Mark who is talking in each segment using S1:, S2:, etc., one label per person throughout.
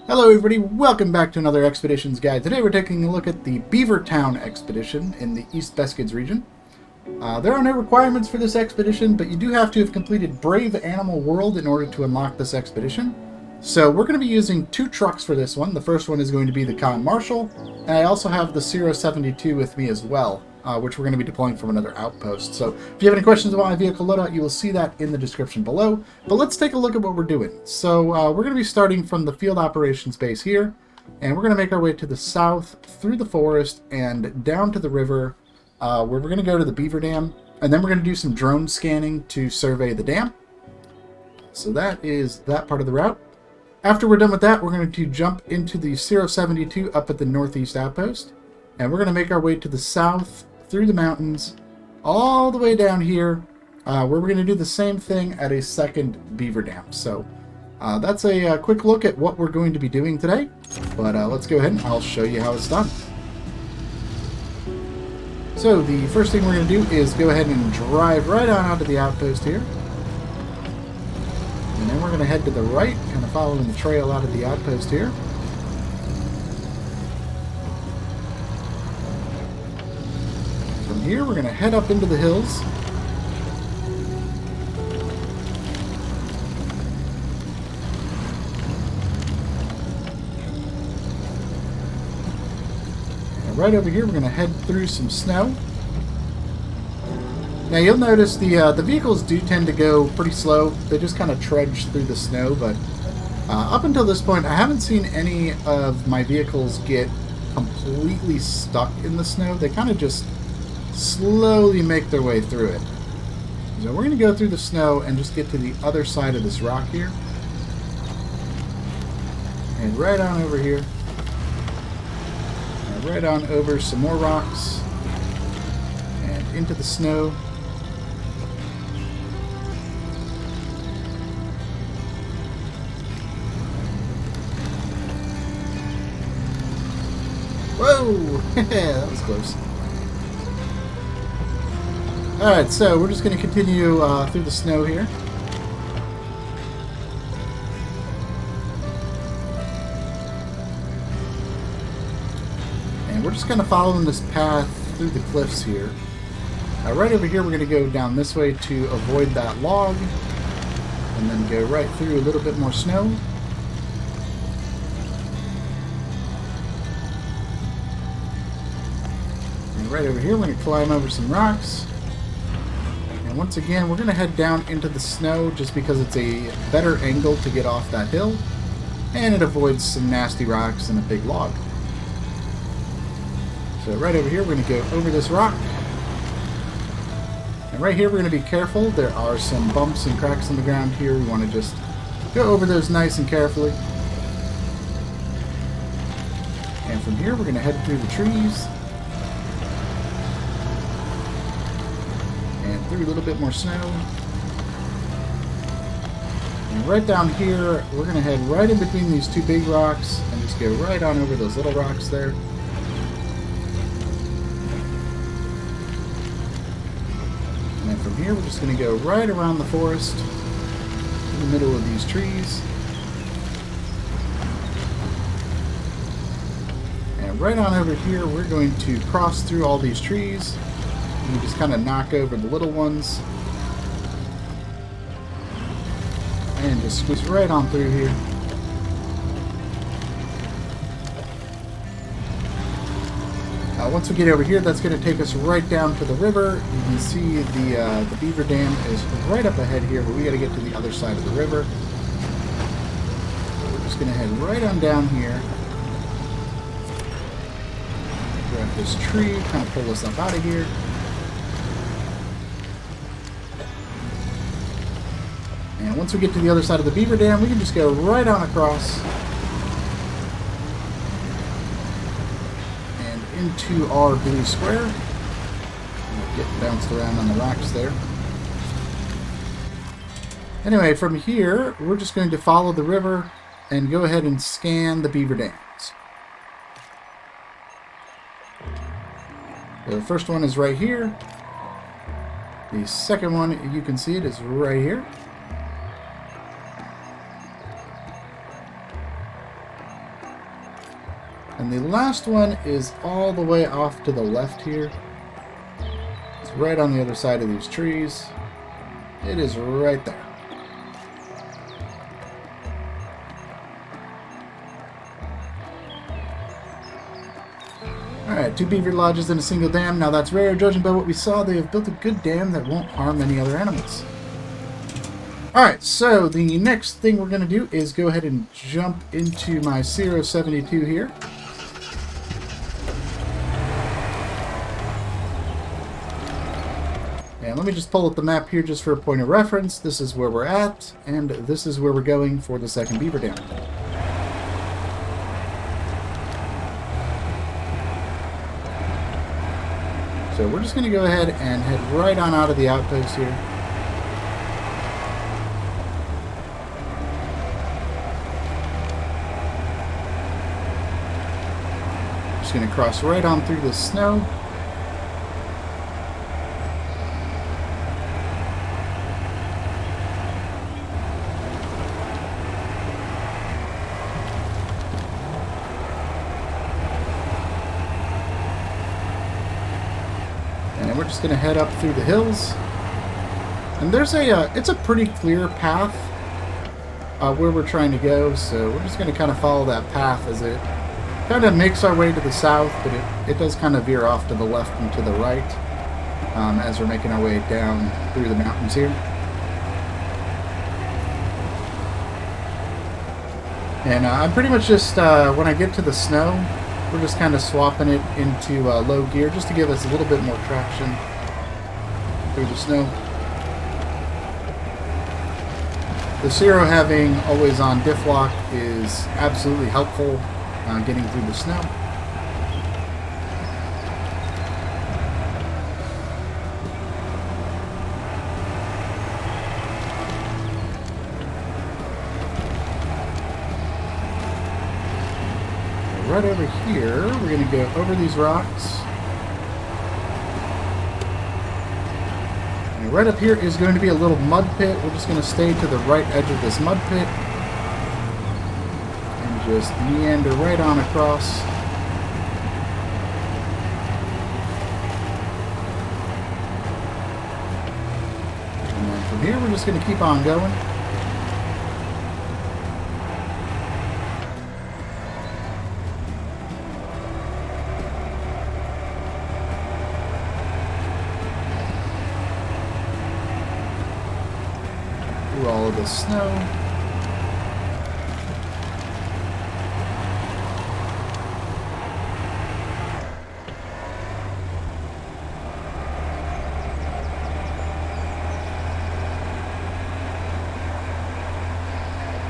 S1: Hello everybody, welcome back to another Expeditions Guide. Today we're taking a look at the Beaver Town Expedition in the East Beskids region. There are no requirements for this expedition, but you do have to have completed Brave Animal World in order to unlock this expedition. So we're going to be using two trucks for this one. The first one is going to be the Con Marshal, and I also have the SIRO 72 with me as well, which we're going to be deploying from another outpost. So if you have any questions about my vehicle loadout, you will see that in the description below. But let's take a look at what we're doing. So we're going to be starting from the field operations base here, and we're going to make our way to the south, through the forest, and down to the river, where we're going to go to the Beaver Dam, and then we're going to do some drone scanning to survey the dam. So that is that part of the route. After we're done with that, we're going to jump into the SIRO 72 up at the northeast outpost, and we're going to make our way to the south, through the mountains, all the way down here, where we're going to do the same thing at a second beaver dam. So that's a quick look at what we're going to be doing today, but let's go ahead and I'll show you how it's done. So the first thing we're going to do is go ahead and drive right on out to the outpost here. And then we're going to head to the right, kind of following the trail out of the outpost here. From here, we're going to head up into the hills. And right over here, we're going to head through some snow. Now you'll notice the vehicles do tend to go pretty slow. They just kind of trudge through the snow, but up until this point I haven't seen any of my vehicles get completely stuck in the snow. They kind of just slowly make their way through it. So we're going to go through the snow and just get to the other side of this rock here. And right on over here. And right on over some more rocks. And into the snow. Whoa! That was close. Alright, so we're just going to continue through the snow here. And we're just kind of following this path through the cliffs here. Right over here we're going to go down this way to avoid that log. And then go right through a little bit more snow. Right over here, we're going to climb over some rocks. And once again, we're going to head down into the snow just because it's a better angle to get off that hill. And it avoids some nasty rocks and a big log. So right over here, we're going to go over this rock. And right here, we're going to be careful. There are some bumps and cracks in the ground here. We want to just go over those nice and carefully. And from here, we're going to head through the trees. Through a little bit more snow. And right down here, we're going to head right in between these two big rocks and just go right on over those little rocks there. And then from here, we're just going to go right around the forest in the middle of these trees. And right on over here, we're going to cross through all these trees. You just kind of knock over the little ones and just squeeze right on through here. Once we get over here, that's going to take us right down to the river. You can see the Beaver Dam is right up ahead here, but we got to get to the other side of the river. So we're just going to head right on down here. Grab this tree, kind of pull this up out of here. And once we get to the other side of the Beaver Dam, we can just go right on across and into our blue square. We'll get bounced around on the rocks there. Anyway, from here, we're just going to follow the river and go ahead and scan the Beaver Dams. The first one is right here. The second one, you can see it, is right here. And the last one is all the way off to the left here. It's right on the other side of these trees. It is right there. Alright, 2 beaver lodges in a single dam. Now that's rare. Judging by what we saw, they have built a good dam that won't harm any other animals. Alright, so the next thing we're going to do is go ahead and jump into my SIRO 72 here. And let me just pull up the map here just for a point of reference. This is where we're at, and this is where we're going for the second beaver dam. So we're just going to go ahead and head right on out of the outpost here. Just going to cross right on through the snow. We're just going to head up through the hills, and there's it's a pretty clear path where we're trying to go, so we're just going to kind of follow that path as it kind of makes our way to the south, but it does kind of veer off to the left and to the right as we're making our way down through the mountains here. And I'm pretty much just, when I get to the snow, we're just kind of swapping it into low gear just to give us a little bit more traction through the snow. The SIRO having always on diff lock is absolutely helpful getting through the snow. Right over here, we're going to go over these rocks. And right up here is going to be a little mud pit. We're just going to stay to the right edge of this mud pit and just meander right on across. And then from here, we're just going to keep on going. All of the snow.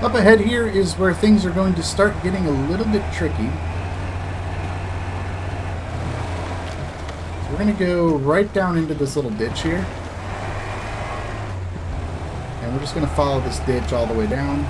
S1: Up ahead here is where things are going to start getting a little bit tricky. So we're going to go right down into this little ditch here. And we're just going to follow this ditch all the way down.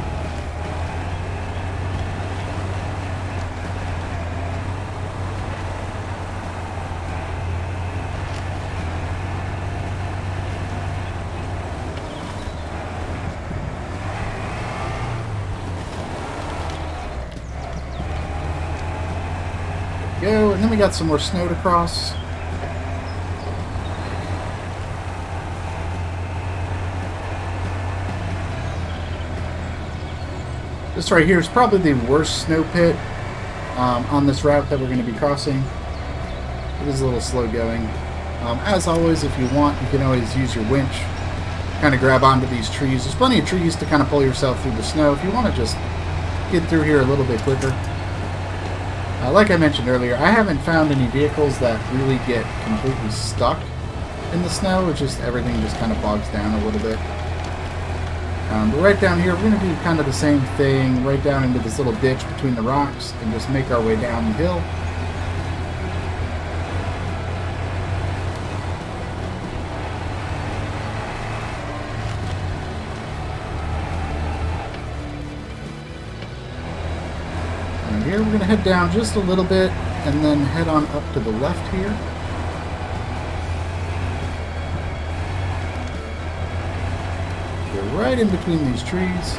S1: There we go, and then we got some more snow to cross. This right here is probably the worst snow pit on this route that we're going to be crossing. It is a little slow going. As always, if you want, you can always use your winch. Kind of grab onto these trees. There's plenty of trees to kind of pull yourself through the snow if you want to just get through here a little bit quicker. Like I mentioned earlier, I haven't found any vehicles that really get completely stuck in the snow. It's just everything just kind of bogs down a little bit. But right down here, we're going to do kind of the same thing, right down into this little ditch between the rocks, and just make our way down the hill. And here, we're going to head down just a little bit, and then head on up to the left here. Right in between these trees.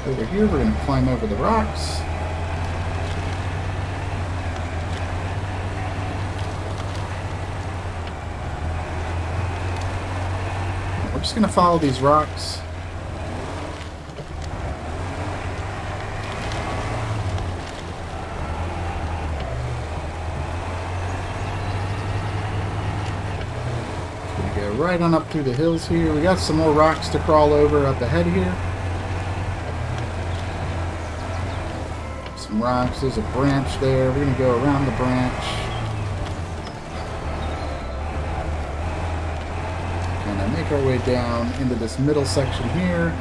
S1: Over here, we're going to climb over the rocks. We're just going to follow these rocks. Go right on up through the hills here. We got some more rocks to crawl over up ahead here. Some rocks. There's a branch there. We're going to go around the branch. Kind of make our way down into this middle section here.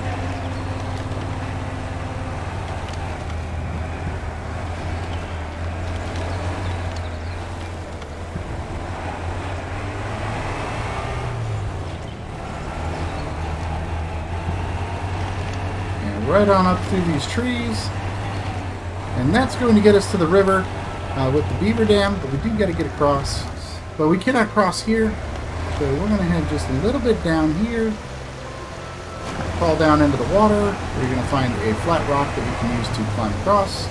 S1: Right on up through these trees, and that's going to get us to the river with the beaver dam, but we do got to get across, but we cannot cross here, so we're going to head just a little bit down here, fall down into the water. We're going to find a flat rock that we can use to climb across,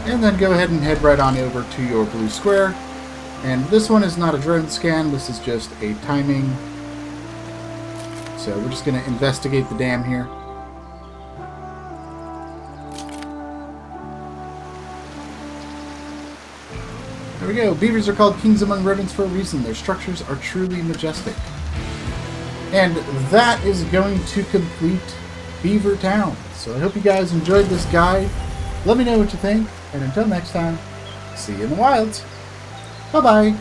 S1: and then go ahead and head right on over to your blue square. And this one is not a drone scan, this is just a timing. So we're just going to investigate the dam here. There we go. Beavers are called kings among rodents for a reason. Their structures are truly majestic. And that is going to complete Beaver Town. So I hope you guys enjoyed this guide. Let me know what you think. And until next time, see you in the wilds. Bye-bye.